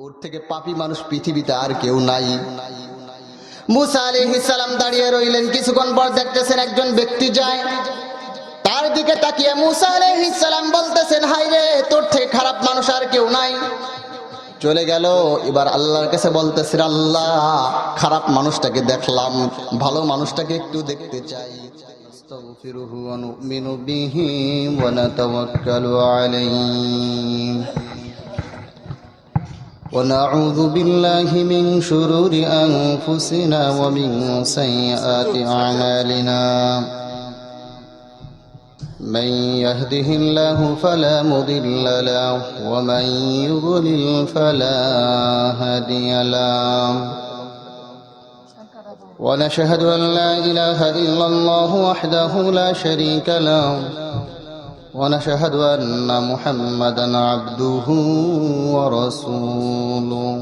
ওর থেকে পাপী মানুষ পৃথিবীতে আর কেউ নাই। মুসা আলাইহিস সালাম দাঁড়িয়ে রইলেন। কিছুক্ষণ পর দেখতেছেন একজন ব্যক্তি যায়, তার দিকে তাকিয়ে মুসা আলাইহিস সালাম বলতেছেন, হায় রে, তোর থেকে খারাপ মানুষ আর কেউ নাই। চলে গেল। এবার আল্লাহর কাছে বলতেছেন, আল্লাহ, খারাপ মানুষটাকে দেখলাম, ভালো মানুষটাকে একটু দেখতে চাই। আস্তাগফিরুহু ওয়া নু'মিনু বিহি ওয়া নাতাওয়াক্কালু আলাইহি ونعوذ بالله من شرور أنفسنا ومن سيئات أعمالنا من يهده الله فلا مضل له ومن يضلل فلا هادي له ونشهد أن لا إله إلا الله وحده لا شريك له ونشهد أن محمدًا عبده ورسوله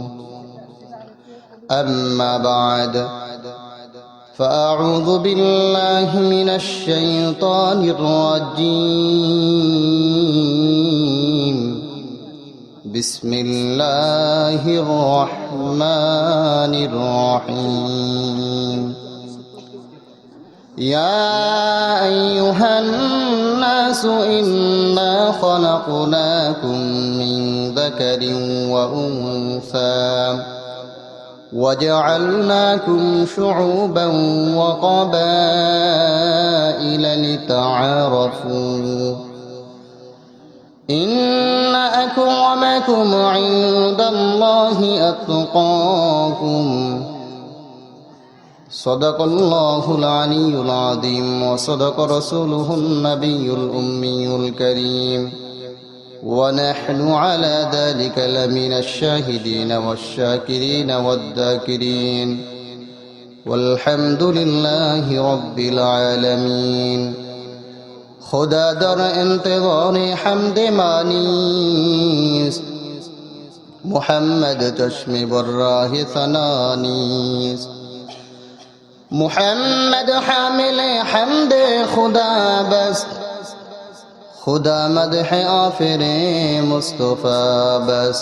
أما بعد فأعوذ بالله من الشيطان الرجيم بسم الله الرحمن الرحيم يا أيها الناس إنا خلقناكم من ذكر وأنثى وجعلناكم شعوبا وقبائل لتعارفوا إن أكرمكم عند الله أتقاكم صدق الله العلي العظيم وصدق رسوله النبي الأمي الكريم ونحن على ذلك لمن الشاهدين والشاكرين والذاكرين والحمد لله رب العالمين خدا در انتظار حمد مانیس محمد چشم براه ثنانیس محمد حامل حمد خدا بس خدا مدح آفر مصطفى بس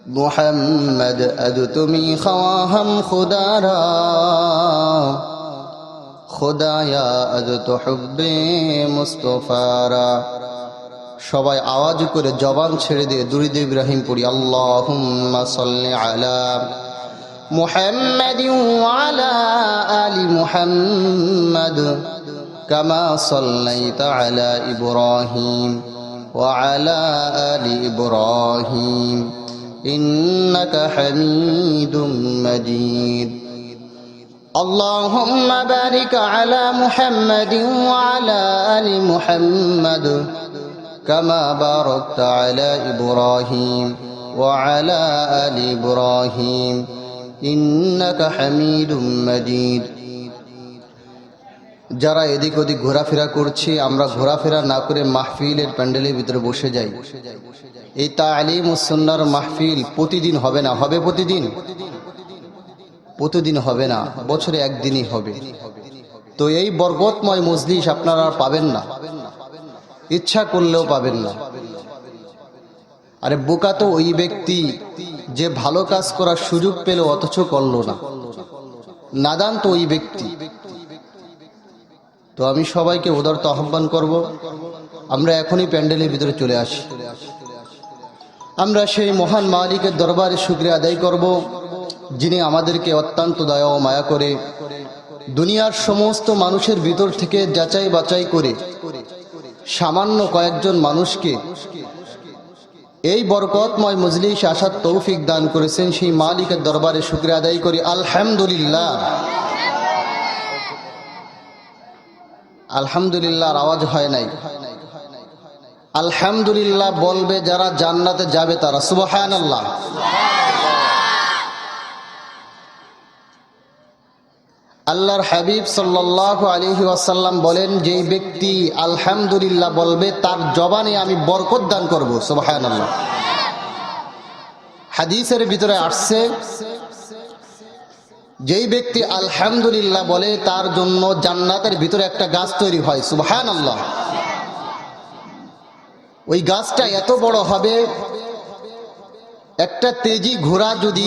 محمد ادتمی خواهم خدا را خدایا ادت حب مصطفى را সবাই আওয়াজ করে জবান ছেড়ে দিয়ে দুরূদ ইব্রাহিম পড়ি। আল্লাহুম্মা সাল্লি আলা محمد وعلى آل محمد كما صليت على إبراهيم وعلى آل إبراهيم إنك حميد مجيد اللهم بارك على محمد وعلى آل محمد كما باركت على إبراهيم وعلى آل إبراهيم ইন্নাকা হামিদুম মাজিদ। যারা এদিক ওদিক ঘোরাফেরা করছে, আমরা ঘোরাফেরা না করে মাহফিলের প্যান্ডেলের ভিতরে বসে যাই। এই তালিম ও সুন্নাহর মাহফিল প্রতিদিন হবে না, হবে প্রতিদিন? প্রতিদিন হবে না, বছরে একদিনই হবে। তো এই বরকতময় মজলিস আপনারা পাবেন না, ইচ্ছা করলেও পাবেন না। আরে বোকা তো ওই ব্যক্তি যে ভালো কাজ করার সুযোগ পেল অথচ করল না, নাদান তো ওই ব্যক্তি। তো আমি সবাইকে উদারত আহ্বান করব, আমরা এখনই প্যান্ডেলের ভিতরে চলে আসি। আমরা সেই মহান মালিকের দরবারে শুকরিয়া আদায় করব, যিনি আমাদেরকে অত্যন্ত দয়া ও মায়া করে দুনিয়ার সমস্ত মানুষের ভিতর থেকে যাচাই বাছাই করে সামান্য কয়েকজন মানুষকে এই বরকতময় মজলিস আসার তৌফিক দান করেছেন। সেই মালিকের দরবারে শুকরিয়া আদায় করি আলহামদুলিল্লাহ। আলহামদুলিল্লাহর আওয়াজ হয় নাই। আলহামদুলিল্লাহ বলবে যারা জান্নাতে যাবে তারা। সুবহানাল্লাহ। আল্লাহর হাবিব সাল্লাল্লাহু আলাইহি ওয়াসাল্লাম বলেন, যেই ব্যক্তি আলহামদুলিল্লাহ বলবে তার জবানে আমি বরকত দান করব। সুবহানাল্লাহ। হাদিসের ভিতরে আসছে, যেই ব্যক্তি আলহামদুলিল্লাহ বলে তার জন্য জান্নাতের ভিতরে একটা গাছ তৈরি হয়। সুবহানাল্লাহ। ওই গাছটা এত বড় হবে, একটা তেজি ঘোড়া যদি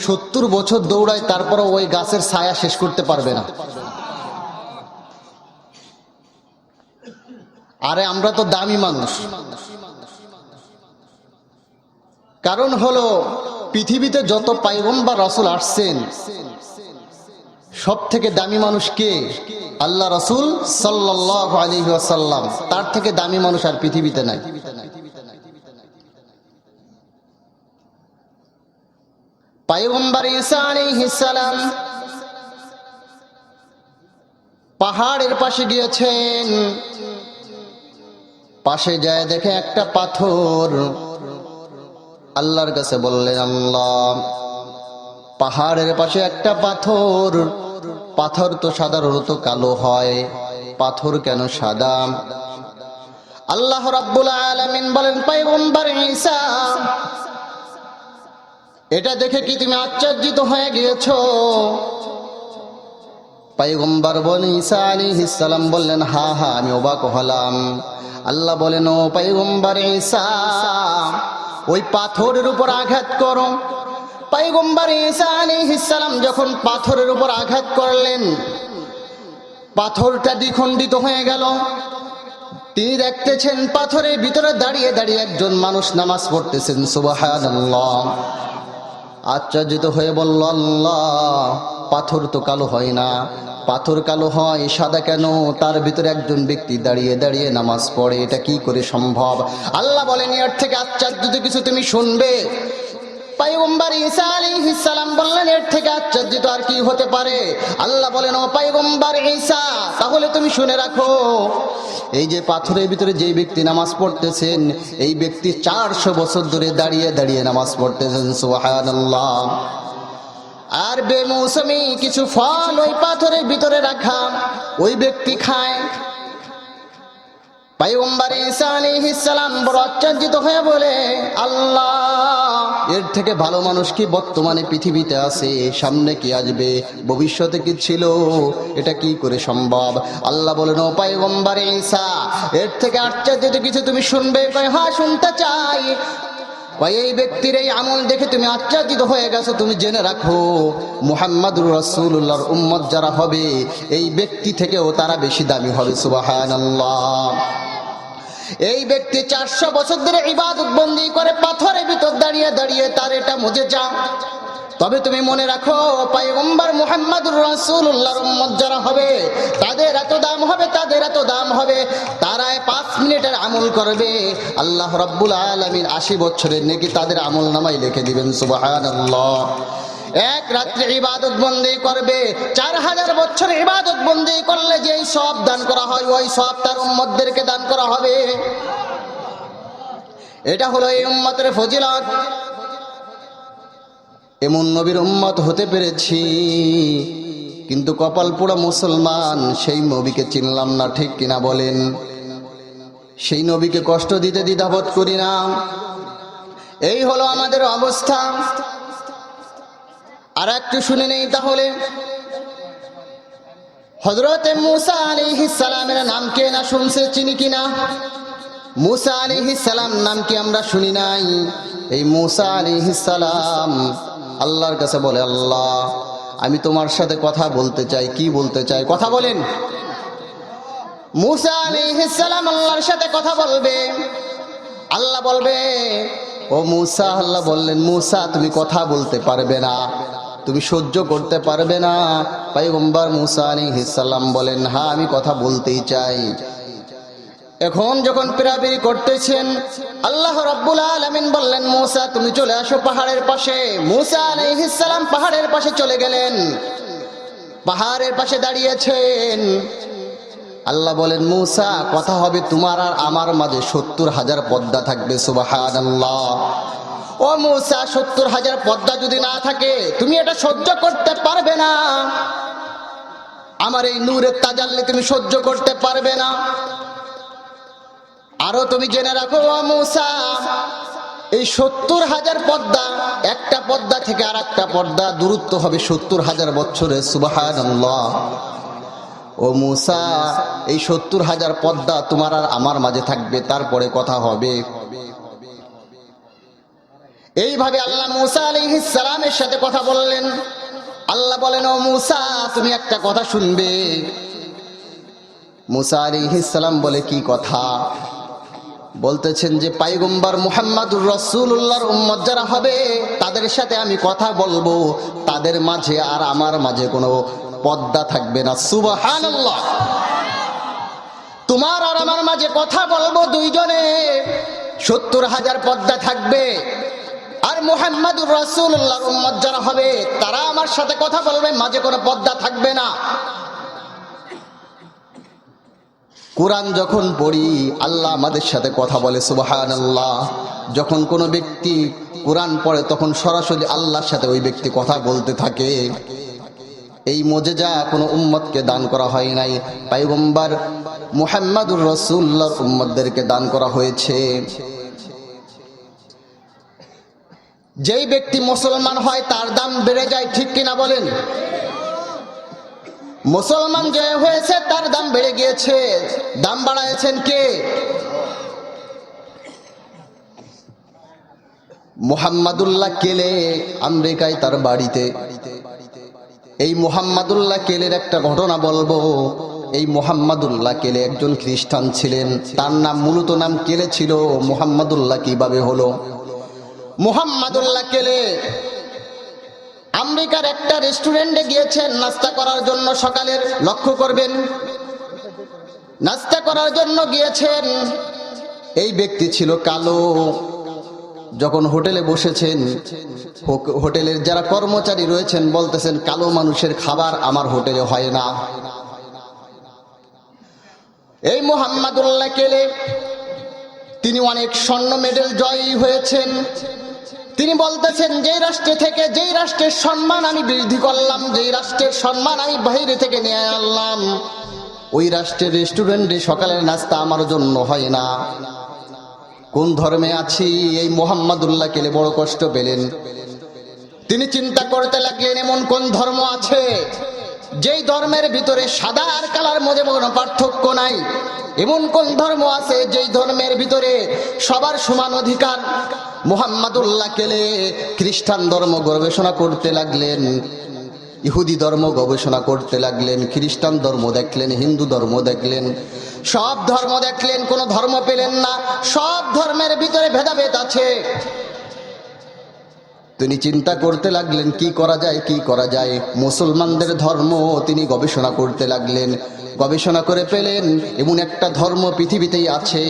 70 বছর দৌড়ায় তারপরে ওই গাছের ছায়া শেষ করতে পারবে না। আরে আমরা তো দামি মানুষ, কারণ হলো পৃথিবীতে যত পয়গম্বর রাসূল আসছেন সব থেকে দামি মানুষ কে? আল্লাহ রাসূল সাল্লাল্লাহু আলাইহি ওয়াসাল্লাম। তার থেকে দামি মানুষ আর পৃথিবীতে নাই। পয়গম্বর ঈসা আলাইহিস সালাম পাহাড়ের পাশে গিয়েছেন, পাশে যায় দেখে একটা পাথর। আল্লাহর কাছে বললেন, আল্লাহ, পাহাড়ের পাশে একটা পাথর, পাথর তো সাধারণত কালো হয়, পাথর কেন সাদা? আল্লাহ রাব্বুল আলামিন বলেন, পয়গম্বর ঈসা, এটা দেখে কি তুমি আশ্চর্যিত হয়ে গিয়েছো? পয়গম্বর ঈসা আলাইহিস সালাম বললেন, হ্যাঁ হ্যাঁ, আমি অবাক হলাম। আল্লাহ বলেন, ও পয়গম্বর ঈসা, ওই পাথরের উপর আঘাত করো। পয়গম্বর ঈসা আলাইহিস সালাম যখন পাথরের উপর আঘাত করলেন, পাথরটা দ্বিখণ্ডিত হয়ে গেল। তিনি দেখতেছেন পাথরের ভিতরে দাঁড়িয়ে দাঁড়িয়ে একজন মানুষ নামাজ পড়তেছেন। সুবহানাল্লাহ। আশ্চর্যিত হয়ে বলল, আল্লাহ, পাথর তো কালো হয় না, পাথর কালো হয় সাদা কেন? তার ভিতরে একজন ব্যক্তি দাঁড়িয়ে দাঁড়িয়ে নামাজ পড়ে, এটা কি করে সম্ভব? আল্লাহ বলেন, এর থেকে আশ্চর্য কিছু তুমি শুনবে? পয়গম্বর ঈসা আলাইহিস সালাম বললেন, এর থেকে আশ্চর্যিত আর কি হতে পারে? আল্লাহ বলেন, ও পয়গম্বর ঈসা, তাহলে তুমি শুনে রাখো, এই যে পাথরের ভিতরে যে ব্যক্তি নামাজ পড়তেছেন, এই ব্যক্তি 400 বছর ধরে দাঁড়িয়ে দাঁড়িয়ে নামাজ পড়তেছেন। সুবহানাল্লাহ। আর বেমৌসুমি কিছু ফল ওই পাথরের ভিতরে রাখা, ওই ব্যক্তি খায়। পয়গম্বর ঈসা আলাইহিস সালাম বড় আশ্চর্যিত হয়ে বলে, আল্লাহ, এর থেকে ভালো মানুষ কি বর্তমানে পৃথিবীতে আছে? সামনে কি আসবে? ভবিষ্যতে কি ছিল? এটা কি করে সম্ভব? আল্লাহ বলেন, ও পয়গম্বর ঈসা, এর থেকে আশ্চর্য কিছু তুমি শুনবে? কয়, হ্যাঁ, শুনতে চাই। এই ব্যক্তির এই আমল দেখে তুমি আশ্চর্যিত হয়ে গেছো, তুমি জেনে রাখো, মুহাম্মাদুর রাসূলুল্লাহর উম্মত যারা হবে, এই ব্যক্তি থেকেও তারা বেশি দামি হবে। সুবহানাল্লাহ। এই ব্যক্তি 400 বছর ধরে ইবাদত বন্দি করে পাথরের ভিতর দাঁড়িয়ে দাঁড়িয়ে, তার এটা মুজিজা। তবে তুমি মনে রাখো, পয়গম্বর মুহাম্মাদুর রাসূলুল্লাহর উম্মত যারা হবে, তাদের এত দাম হবে, তাদের এত দাম হবে, তারা 5 মিনিটের আমল করবে, আল্লাহ রাব্বুল আলামিন 80 বছরের নেকি তাদের আমল নামায় লিখে দিবেন। সুবহানাল্লাহ। এক রাত্রে ইবাদত বন্দি করবে, 4000 বছর ইবাদত বন্দি করলে যেই সওয়াব দান করা হয়, ওই সওয়াব তার উম্মতদেরকে দান করা হবে। এটা হলো এই উম্মতের ফজিলত। এমন নবীর উম্মত হতে পেরেছি, কিন্তু কপাল পোড়া মুসলমান, সেই নবীকে চিনলাম না, ঠিক কিনা বলেন? সেই নবীকে কষ্ট দিতে দ্বিধাবোধ করি না। এই হলো আমাদের অবস্থা। আর একটু শুনে নেই তাহলে, হযরত মুসা আলাইহিস সালামের নাম কে না শুনছে, চিনি কিনা? মুসা আলাইহিস সালাম নাম কি আমরা শুনি নাই? এই মুসা আলাইহিস সালাম আল্লাহর কাছে বলে, আল্লাহ, আমি তোমার সাথে কথা বলতে চাই। কি বলতে চাই? কথা বলেন। মুসা আলাইহিস সালাম আল্লাহর সাথে কথা বলবে। আল্লাহ বলবে, ও মুসা, আল্লাহ বললেন, মুসা, তুমি কথা বলতে পারবে না, তুমি সহ্য করতে পারবে না। পয়গম্বর মুসা আলাইহিস সালাম বলেন, হ্যাঁ, আমি কথা বলতেই চাই। এখন যখন পিরাপিরি করতেছেন, আল্লাহ রাব্বুল আলামিন বললেন, মুসা, তুমি চলে আসো পাহাড়ের পাশে। মুসা আলাইহিস সালাম পাহাড়ের পাশে চলে গেলেন, পাহাড়ের পাশে দাঁড়িয়েছেন। আল্লাহ বলেন, মুসা, কথা হবে তোমার আর আমার মাঝে, 70,000 পর্দা থাকবে। সুবহানাল্লাহ। ও মুসা, 70,000 পর্দা যদি না থাকে, তুমি এটা সহ্য করতে পারবে না। আমার এই নূরের তাজাল্লি তুমি সহ্য করতে পারবে না। আরো তুমি জেনে রাখো, ও মুসা, এই 70,000 পর্দা, একটা পর্দা থেকে আর একটা পর্দা দূরত্ব হবে 70,000 বছরের। সুবহানাল্লাহ। ও মুসা, এই 70,000 পর্দা তোমার আর আমার মাঝে থাকবে, তারপরে কথা হবে। এইভাবে আল্লাহ মূসা আলাইহিস সালামের সাথে কথা বললেন। আল্লাহ বলেন, ও মূসা, তুমি একটা কথা শুনবে। মূসা আলাইহিস সালাম বলে, কি কথা? বলতেছেন যে পয়গম্বর মুহাম্মদুর রাসূলুল্লাহর উম্মত যারা হবে তাদের সাথে আমি কথা বলবো, তাদের মাঝে আর আমার মাঝে কোনো পর্দা থাকবে না। সুবহানাল্লাহ। তোমার আর আমার মাঝে কথা বলবো দুইজনে, 70,000 পর্দা থাকবে। আর মুহাম্মদুর রাসূলুল্লাহর উম্মত যারা হবে তারা আমার সাথে কথা বলবে, মাঝে কোনো পর্দা থাকবে না। কোরআন যখন পড়ি আল্লাহ আমাদের সাথে কথা বলে, সুবহানাল্লাহ। যখন কোনো ব্যক্তি কোরআন পড়ে তখন সরাসরি আল্লাহর সাথে ওই ব্যক্তি কথা বলতে থাকে। এই মুজিজা কোনো উম্মতকে দান করা হয় নাই, পয়গম্বর মুহাম্মদুর রাসূলুল্লাহর উম্মতদেরকে দান করা হয়েছে। যেই ব্যক্তি মুসলমান হয় তার দাম বেড়ে যায়, ঠিক কিনা বলেন? মুসলমান যে হয়েছে তার দাম বেড়ে গিয়েছে। দাম বাড়াইছেন কে? মুহাম্মাদুল্লাহ কেলে আমেরিকায় তার বাড়িতে। এই মুহাম্মাদুল্লাহ কেলের একটা ঘটনা বলবো। এই মুহাম্মাদুল্লাহ কেলে একজন খ্রিস্টান ছিলেন। তার নাম মূলত নাম কেলে ছিল, মুহাম্মাদুল্লাহ কিভাবে হলো? মুহাম্মাদুল্লাহ কেলে আমেরিকার একটা রেস্টুরেন্টে গিয়েছেন নাস্তা করার জন্য। সকালের লক্ষ্য করবেন, নাস্তা করার জন্য গিয়েছেন। এই ব্যক্তি ছিল কালো। যখন হোটেলে বসেছেন, হোটেলের যারা কর্মচারী রয়েছেন বলতেছেন, কালো মানুষের খাবার আমার হোটেলে হয় না। এই মুহাম্মাদুল্লাহ কেলে তিনি অনেক স্বর্ণ মেডেল জয়ী হয়েছেন। তিনি বলতেছেন, যেই রাষ্ট্র থেকে, যেই রাষ্ট্রের সম্মান আমি বৃদ্ধি করলাম, যেই রাষ্ট্রের সম্মান আমি বাইরে থেকে নিয়ে আনলাম, ওই রাষ্ট্রের রেস্টুরেন্টে সকালের নাস্তা আমার জন্য হয় না। কোন ধর্মে আছি? এই মুহাম্মাদুল্লাহ কেলে বড় কষ্ট পেলেন। তিনি চিন্তা করতে লাগলেন, এমন কোন ধর্ম আছে যেই ধর্মের ভিতরে সাদা আর কালার মধ্যে কোনো পার্থক্য নাই? এমন কোন ধর্ম আছে যেই ধর্মের ভিতরে সবার সমান অধিকার? মুহাম্মাদুল্লাহ কেলে খ্রিস্টান ধর্ম গবেষণা করতে লাগলেন, ইহুদি ধর্ম গবেষণা করতে লাগলেন, খ্রিস্টান ধর্ম দেখলেন, হিন্দু ধর্ম দেখলেন, সব ধর্ম দেখলেন, কোনো ধর্ম পেলেন না। সব ধর্মের ভিতরে ভেদাভেদ আছে। তিনি চিন্তা করতে লাগলেন, কি করা যায়, কি করা যায়। মুসলমানদের ধর্ম তিনি গবেষণা করতে লাগলেন। গবেষণা করে পেলেন এমন একটা ধর্ম পৃথিবীতেই আছে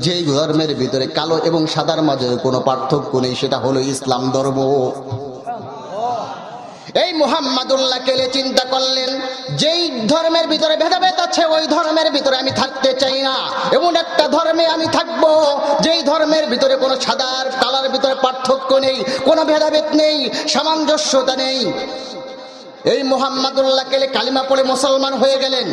যেই ধর্মের ভিতরে কালো এবং সাদার মাঝে কোনো পার্থক্য নেই, সেটা হলো ইসলাম ধর্ম। এই মুহাম্মাদুল্লাহ কেলে চিন্তা করলেন, যেই ধর্মের ভিতরে ভেদাভেদ আছে ওই ধর্মের ভিতরে আমি থাকতে চাই না। এমন একটা ধর্মে আমি থাকব যেই ধর্মের ভিতরে কোনো সাদার কালার ভিতরে পার্থক্য নেই, কোনো ভেদাভেদ নেই, সামঞ্জস্যতা নেই। এই মুহাম্মাদুল্লাহ কেলে কালিমা পড়ে মুসলমান হয়ে গেলেন।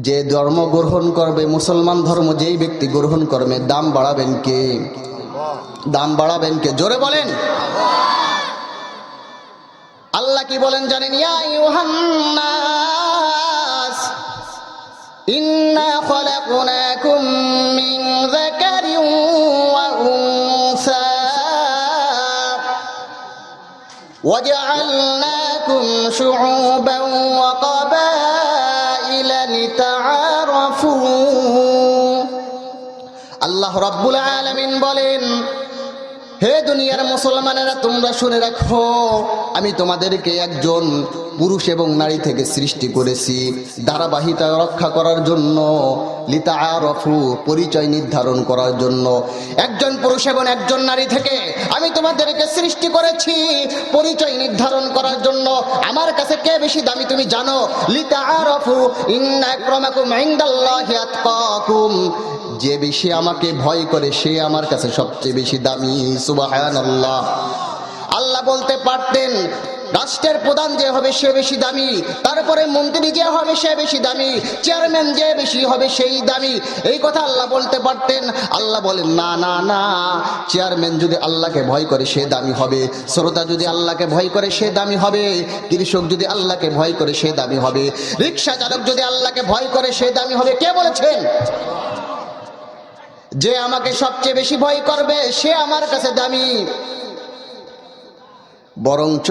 যে ধর্ম গ্রহণ করবে, মুসলমান ধর্ম যেই ব্যক্তি গ্রহণ করবে, দাম বাড়াবেন কে? দাম বাড়াবেন কে? জোরে বলেন। আল্লাহ কি বলেন জানেন? ইয়া আইয়ুহান নাস ইন্না খলাকনাকুম মিন যাকারিন ওয়া উনসা ওয়াজআলনাকুম শুউবান ওয়া ক্বাবাইলা লিতাআরাফু। আল্লাহ রাব্বুল আলামিন বলেন, হে দুনিয়ার মুসলমানেরা, তোমরা শুনে রাখো, আমি তোমাদেরকে একজন পুরুষ এবং নারী থেকে সৃষ্টি করেছি ধারাবাহিকতা রক্ষা করার জন্য, লিতাআরাফু, পরিচয় নির্ধারণ করার জন্য। একজন পুরুষ এবং একজন নারী থেকে আমি তোমাদেরকে সৃষ্টি করেছি পরিচয় নির্ধারণ করার জন্য। আমার কাছে কে বেশি দামি তুমি জানো? লিতাআরাফু ইন্না আকরামাকুম ইনদাল্লাহি আতকাকুম। যে বেশি আমাকে ভয় করে সে আমার কাছে সবচেয়ে বেশি দামি। সুবহানাল্লাহ। আল্লাহ বলতে পারতেন রাষ্ট্রের প্রধান যে হবে সে বেশি দামি, তারপরে মন্ত্রী যে হবে সে বেশি দামি, চেয়ারম্যান যে বেশি হবে সেই দামি। এই কথা আল্লাহ বলতে পারতেন। আল্লাহ বলেন, না না না, চেয়ারম্যান যদি আল্লাহকে ভয় করে সে দামি হবে, শ্রোতা যদি আল্লাহকে ভয় করে সে দামি হবে, কৃষক যদি আল্লাহকে ভয় করে সে দামি হবে, রিক্সা চালক যদি আল্লাহকে ভয় করে সে দামি হবে। কে বলেছেন? যে আমাকে সবচেয়ে বেশি ভয় করবে সে আমার কাছে দামি। বরঞ্চ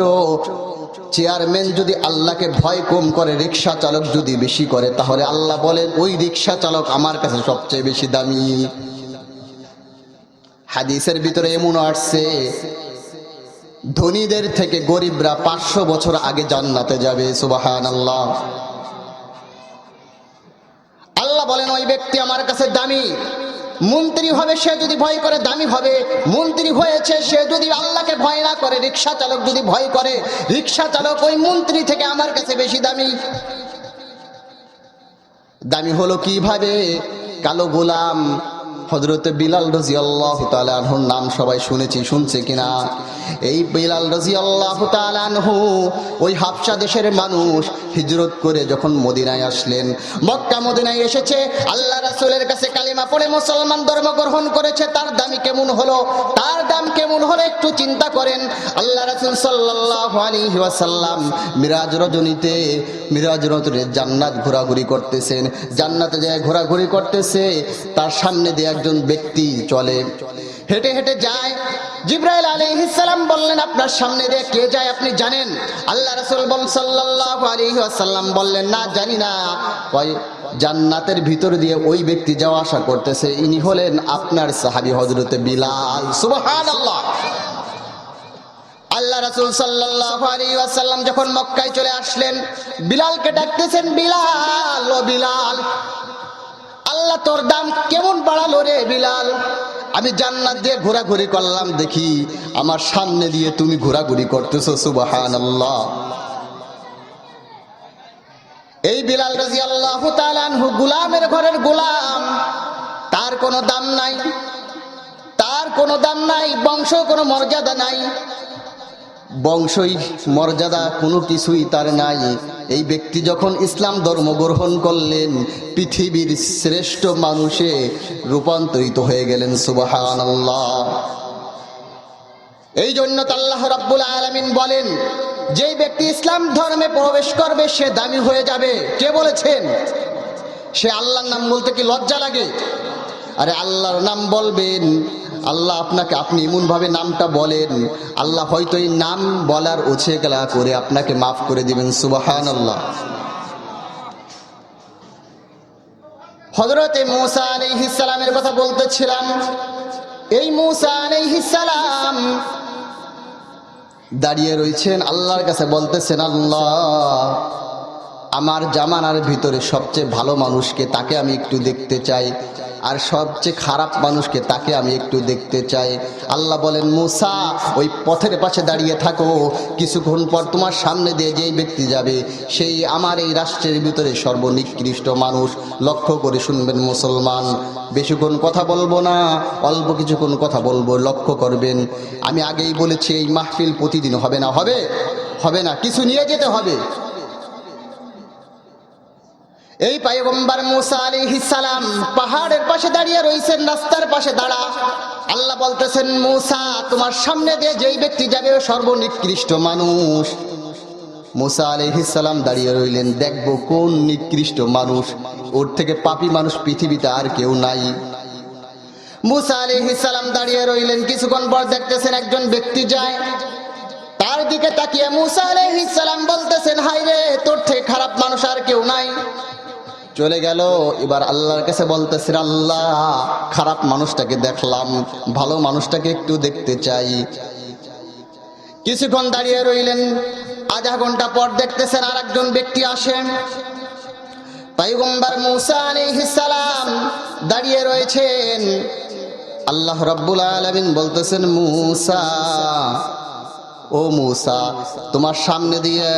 চেয়ারম্যান যদি আল্লাহকে ভয় কম করে, রিক্সা চালক যদি বেশি করে, তাহলে আল্লাহ বলেন ওই রিক্সা চালক আমার কাছে সবচেয়ে বেশি দামি। হাদিসের ভিতরে এমন আসছে, ধনীদের থেকে গরিবরা 500 বছর আগে জান্নাতে যাবে। সুবহানাল্লাহ। আল্লাহ বলেন ওই ব্যক্তি আমার কাছে দামি। মন্ত্রী হবে সে যদি ভয় করে, দামি হবে। মন্ত্রী হয়েছে সে যদি আল্লাহকে ভয় না করে, রিক্সা চালক যদি ভয় করে, রিক্সা চালক ওই মন্ত্রী থেকে আমার কাছে বেশি দামি। দামি হলো কিভাবে? কালো গোলাম হযরতে বিলাল রাদিয়াল্লাহু তাআলা আনহুর নাম সবাই শুনছে কিনা? এই বিলাল রাদিয়াল্লাহু তাআলা আনহু ওই হাবশা দেশের মানুষ, হিজরত করে যখন মদিনায় আসলেন, মক্কা মদিনায় এসেছে, আল্লাহ রাসূলের কাছে কালিমা পড়ে মুসলমান ধর্ম গ্রহণ করেছে। তার দামি কেমন হলো, তার দাম কেমন হলো একটু চিন্তা করেন। আল্লাহ রাসূল সাল্লাল্লাহু আলাইহি ওয়াসাল্লাম মিরাজ রজনীতে জান্নাত ঘোরাঘুরি করতেছেন। জান্নাতে যায় ঘোরাঘুরি করতেছে, তার সামনে দিয়ে একজন ব্যক্তি চলে, হেঁটে হেঁটে যায়। জিবরাইল আলাইহিস সালাম বললেন আপনার সামনে দিয়ে কে যায় আপনি জানেন? আল্লাহ রাসূল সাল্লাল্লাহু আলাইহি ওয়াসাল্লাম বললেন না, জানি না। ওই জান্নাতের ভিতর দিয়ে ওই ব্যক্তি যাওয়া আসা করতেছে, ইনি হলেন আপনার সাহাবী হযরতে বিলাল। সুবহানাল্লাহ। আল্লাহ রাসূল সাল্লাল্লাহু আলাইহি ওয়াসাল্লাম যখন মক্কায় চলে আসলেন, বিলালকে ডাকতেছেন, বিলাল ও বিলাল, আল্লাহ তোর দাম কেমন বাড়ালো রে বিলাল? আমি জান্নাত দিয়ে ঘোরাঘুরি করলাম, দেখি আমার সামনে দিয়ে তুমি ঘোরাঘুরি করতেছো। সুবহানাল্লাহ। এই বিলাল রাদিয়াল্লাহু তাআলা আনহু গোলামের ঘরের গোলাম, তার কোনো দাম নাই, তার কোনো দাম নাই, বংশ কোনো মর্যাদা নাই, বংশই মর্যাদা কোনো কিছুই তার নাই। এই ব্যক্তি যখন ইসলাম ধর্ম গ্রহণ করলেন, পৃথিবীর শ্রেষ্ঠ মানুষে রূপান্তরিত হয়ে গেলেন। সুবহানাল্লাহ। এই জন্য তো আল্লাহ রাব্বুল আলামিন বলেন, যেই ব্যক্তি ইসলাম ধর্মে প্রবেশ করবে সে দামি হয়ে যাবে। কে বলেছেন? সে আল্লাহর নাম বলতে কি লজ্জা লাগে? আরে আল্লাহর নাম বলবেন, আল্লাহ আপনাকে, আপনি এমন ভাবে নামটা বলেন, আল্লাহ হয়তো এই নাম বলার ওছেগলা করে আপনাকে মাফ করে দিবেন। সুবহানাল্লাহ। হযরতে মূসা আলাইহিস সালামের কথা বলতেছিলাম। এই মূসা আলাইহিস সালাম দাঁড়িয়ে রয়েছেন, আল্লাহর কাছে বলতেছেন, আল্লাহ আমার জামানার ভিতরে সবচেয়ে ভালো মানুষকে, তাকে আমি একটু দেখতে চাই, আর সবচেয়ে খারাপ মানুষকে, তাকে আমি একটু দেখতে চাই। আল্লাহ বলেন, মূসা ওই পথের পাশে দাঁড়িয়ে থাকো, কিছুক্ষণ পর তোমার সামনে দিয়ে যেই ব্যক্তি যাবে সেই আমার এই রাষ্ট্রের ভিতরে সর্বনিকৃষ্ট মানুষ। লক্ষ্য করে শুনবেন মুসলমান, বেশিক্ষণ কথা বলবো না, অল্প কিছুক্ষণ কথা বলবো, লক্ষ্য করবেন। আমি আগেই বলেছি এই মাহফিল প্রতিদিন হবে না, হবে না, কিছু নিয়ে যেতে হবে। এই পয়গম্বর মূসা আলাইহিস সালাম পাহাড়ের পাশে দাঁড়িয়ে রয়েছেন, রাস্তার পাশে দাঁড়া। আল্লাহ বলতেছেন, মূসা তোমার সামনে দিয়ে যেই ব্যক্তি যাবে সর্বনিকৃষ্ট মানুষ। মূসা আলাইহিস সালাম দাঁড়িয়ে রইলেন, দেখবো কোন নিকৃষ্ট মানুষ, ওর থেকে পাপী মানুষ পৃথিবীতে আর কেউ নাই। মূসা আলাইহিস সালাম দাঁড়িয়ে রইলেন, কিছুক্ষণ পর দেখতেছেন একজন ব্যক্তি যায়, তার দিকে তাকিয়ে মূসা আলাইহিস সালাম বলতেছেন, হায় রে, তোর থেকে খারাপ মানুষ আর কেউ নাই। চলে গেল। এবার আল্লাহর কাছে বলতেছেন, আল্লাহ খারাপ মানুষটাকে দেখলাম, ভালো মানুষটাকে একটু দেখতে চাই। কিছুক্ষণ দাঁড়িয়ে রইলেন, আধা ঘন্টা পর দেখতেছেন আর একজন ব্যক্তি আসেন। পয়গম্বর মূসা আলাইহিস সালাম দাঁড়িয়ে রয়েছেন। আল্লাহ রাব্বুল আলামিন বলতেছেন, মূসা, ও মূসা, তোমার সামনে দিয়ে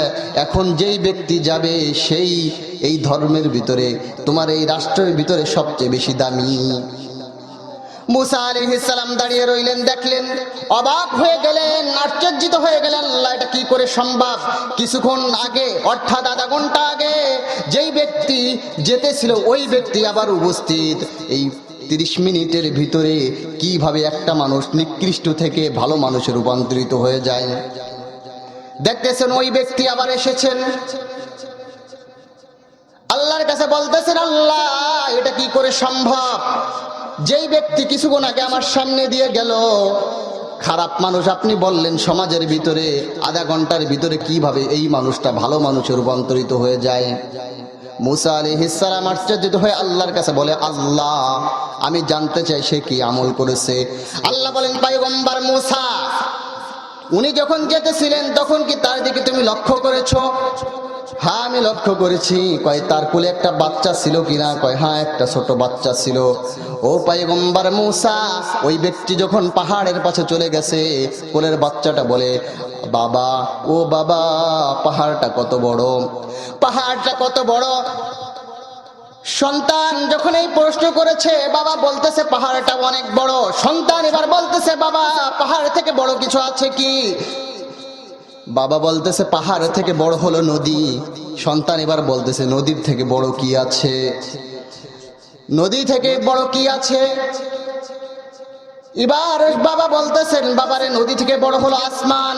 এখন যেই ব্যক্তি যাবে সেই এই ধর্মের ভিতরে, তোমার এই রাষ্ট্রের ভিতরে সবচেয়ে বেশি দামি। মূসা আলাইহিস সালাম দাঁড়িয়ে রইলেন, দেখলেন, অবাক হয়ে গেলেন, আশ্চর্যিত হয়ে গেলেন, আল্লাহ এটা কি করে সম্ভব? কিছুক্ষণ আগে, অর্থাৎ আধা ঘন্টা আগে যেই ব্যক্তি যেতেছিল ওই ব্যক্তি আবার উপস্থিত। এই 30 মিনিটের ভিতরে কিভাবে একটা মানুষ নিকৃষ্ট থেকে ভালো মানুষে রূপান্তরিত হয়ে যায়। দেখতেছেন ওই ব্যক্তি আবার এসেছেন, আল্লাহর কাছে বলতেছেন, আল্লাহ এটা কি করে সম্ভব? যেই ব্যক্তি কিছুক্ষণ আগে আমার সামনে দিয়ে গেল খারাপ মানুষ, আপনি বললেন সমাজের ভিতরে আধা ঘন্টার ভিতরে কিভাবে এই মানুষটা ভালো মানুষে রূপান্তরিত হয়ে যায়। মুসা আলাইহিস সালাম আশ্চর্যিত হয়ে আল্লাহর কাছে বলে, আল্লাহ আমি জানতে চাই সে কি আমল করেছে। আল্লাহ বলেন, পয়গম্বর মুসা উনি যখন যেতেছিলেন তখন কি তার দিকে তুমি লক্ষ্য করেছো? হ্যাঁ আমি লক্ষ্য করেছি। কয় তার কোলে একটা বাচ্চা ছিল কিনা? কয় হ্যাঁ একটা ছোট বাচ্চা ছিল। ও পয়গম্বর মুসা, ওই ব্যক্তি যখন পাহাড়ের পাশে চলে গেছে, কোলের বাচ্চাটা বলে, বাবা ও বাবা পাহাড়টা কত বড়, পাহাড়টা কত বড়। সন্তান যখন এই প্রশ্ন করেছে, বাবা বলতেছে পাহাড়টা অনেক বড়। সন্তান এবার বলতেছে, বাবা পাহাড় থেকে বড় কিছু আছে কি? বাবা বলতেছে পাহাড় থেকে বড় হলো নদী। সন্তান এবার বলতেছে নদীর থেকে বড় কি আছে? নদী থেকে বড় কি আছে? এবার বাবা বলতেছেন, বাবারে নদী থেকে বড় হলো আসমান।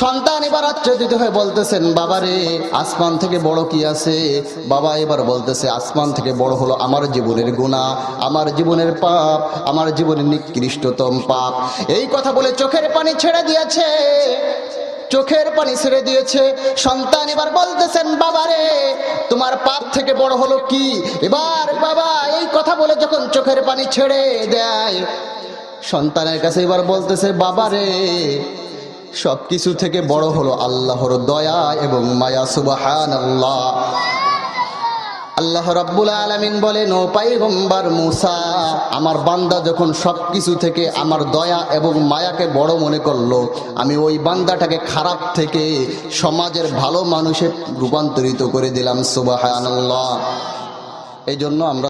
সন্তান এবার আশ্চর্যিত হয়ে বলতেছেন, বাবারে আসমান থেকে বড় কি আছে? বাবা এবার বলতেছে আসমান থেকে বড় হলো আমার জীবনের গুনাহ, আমার জীবনের পাপ, আমার জীবনের নিকৃষ্টতম পাপ। এই কথা বলে চোখের পানি ছেড়ে দিয়েছে, চোখের পানি ছেড়ে দিয়েছে। সন্তান এবার বলতেছেন, বাবারে তোমার পাপ থেকে বড় হলো কি? এবার বাবা এই কথা বলে যখন চোখের পানি ছেড়ে দেয়, সন্তানের কাছে এবার বলতেছে, বাবারে সবকিছু থেকে বড় হলো আল্লাহর দয়া এবং মায়া। সুবহানাল্লাহ। আল্লাহ রাব্বুল আলামিন বলেন, ও পয়গম্বর মুসা, আমার বান্দা যখন সবকিছু থেকে আমার দয়া এবং মায়াকে বড় মনে করলো, আমি ওই বান্দাটাকে খারাপ থেকে সমাজের ভালো মানুষে রূপান্তরিত করে দিলাম। সুবহানাল্লাহ। এই জন্য আমরা